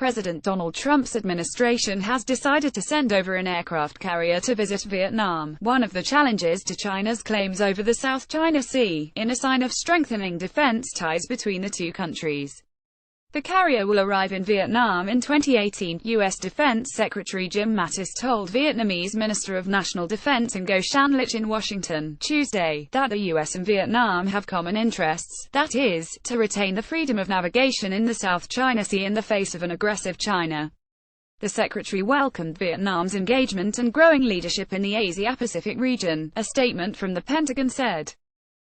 President Donald Trump's administration has decided to send over an aircraft carrier to visit Vietnam, one of the challenges to China's claims over the South China Sea, in a sign of strengthening defense ties between the two countries. The carrier will arrive in Vietnam in 2018, U.S. Defense Secretary Jim Mattis told Vietnamese Minister of National Defense Nguyen Lich in Washington, Tuesday, that the U.S. and Vietnam have common interests, that is, to retain the freedom of navigation in the South China Sea in the face of an aggressive China. The secretary welcomed Vietnam's engagement and growing leadership in the Asia-Pacific region, a statement from the Pentagon said.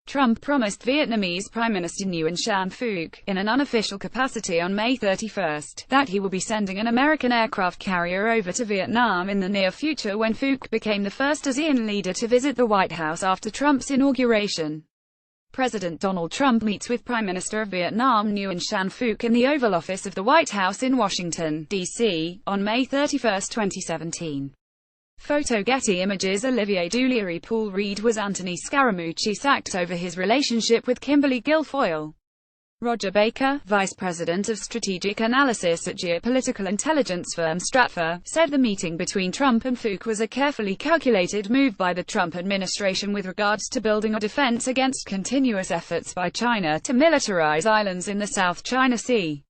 Trump promised Vietnamese Prime Minister Nguyen Phuc, in an unofficial capacity on May 31, that he will be sending an American aircraft carrier over to Vietnam in the near future when Phuc became the first ASEAN leader to visit the White House after Trump's inauguration. President Donald Trump meets with Prime Minister of Vietnam Nguyen Phuc in the Oval Office of the White House in Washington, D.C., on May 31, 2017. Photo Getty Images Olivier Dulier Paul Reed was Anthony Scaramucci sacked over his relationship with Kimberly Guilfoyle. Roger Baker, Vice President of Strategic Analysis at geopolitical intelligence firm Stratfor, said the meeting between Trump and Phuc was a carefully calculated move by the Trump administration with regards to building a defense against continuous efforts by China to militarize islands in the South China Sea.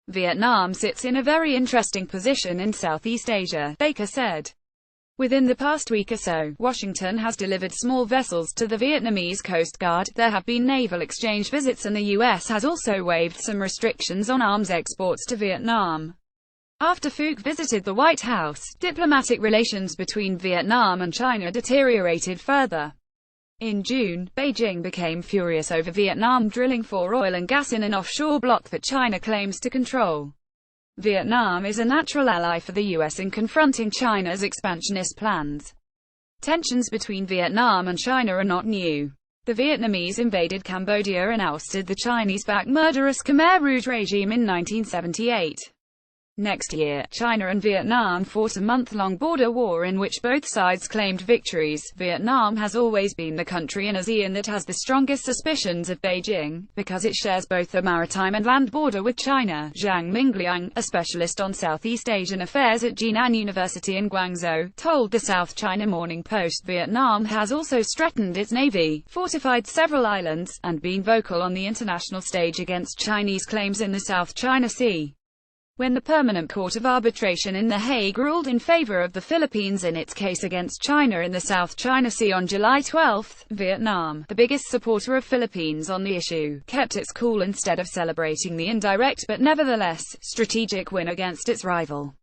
Vietnam sits in a very interesting position in Southeast Asia, Baker said. Within the past week or so, Washington has delivered small vessels to the Vietnamese Coast Guard, there have been naval exchange visits and the U.S. has also waived some restrictions on arms exports to Vietnam. After Phuc visited the White House, diplomatic relations between Vietnam and China deteriorated further. In June, Beijing became furious over Vietnam drilling for oil and gas in an offshore block that China claims to control. Vietnam is a natural ally for the U.S. in confronting China's expansionist plans. Tensions between Vietnam and China are not new. The Vietnamese invaded Cambodia and ousted the Chinese-backed murderous Khmer Rouge regime in 1978. Next year, China and Vietnam fought a month-long border war in which both sides claimed victories. Vietnam has always been the country in ASEAN that has the strongest suspicions of Beijing, because it shares both a maritime and land border with China. Zhang Mingliang, a specialist on Southeast Asian affairs at Jinan University in Guangzhou, told the South China Morning Post Vietnam has also strengthened its navy, fortified several islands, and been vocal on the international stage against Chinese claims in the South China Sea. When the Permanent Court of Arbitration in The Hague ruled in favor of the Philippines in its case against China in the South China Sea on July 12, Vietnam, the biggest supporter of Philippines on the issue, kept its cool instead of celebrating the indirect but nevertheless strategic win against its rival.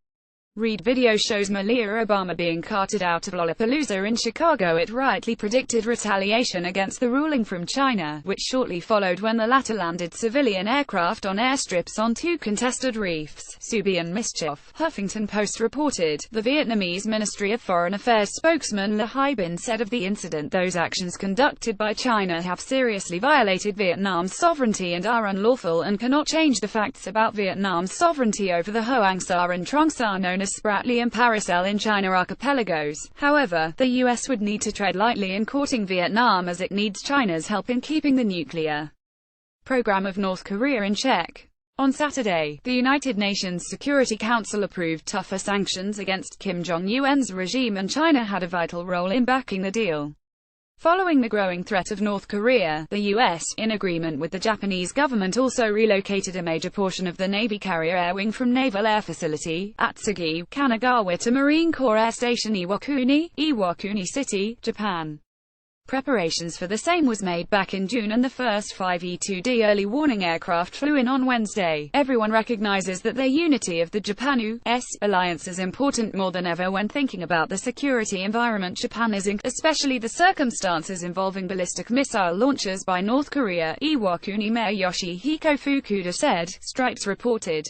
Read video shows Malia Obama being carted out of Lollapalooza in Chicago. It rightly predicted retaliation against the ruling from China, which shortly followed when the latter landed civilian aircraft on airstrips on two contested reefs. Subi and mischief, Huffington Post reported. The Vietnamese Ministry of Foreign Affairs spokesman Le Hai Bin said of the incident, those actions conducted by China have seriously violated Vietnam's sovereignty and are unlawful and cannot change the facts about Vietnam's sovereignty over the Hoang Sa and Trong Sa known as Spratly and Paracel in China archipelagos. However, the U.S. would need to tread lightly in courting Vietnam as it needs China's help in keeping the nuclear program of North Korea in check. On Saturday, the United Nations Security Council approved tougher sanctions against Kim Jong-un's regime, and China had a vital role in backing the deal. Following the growing threat of North Korea, the U.S., in agreement with the Japanese government, also relocated a major portion of the Navy Carrier Air Wing from Naval Air Facility, Atsugi, Kanagawa to Marine Corps Air Station Iwakuni City, Japan. Preparations for the same was made back in June and the first 5 E-2D early warning aircraft flew in on Wednesday. Everyone recognizes that their unity of the Japan-US alliance is important more than ever when thinking about the security environment Japan is in, especially the circumstances involving ballistic missile launches by North Korea, Iwakuni Mayor Yoshihiko Fukuda said. Stripes reported.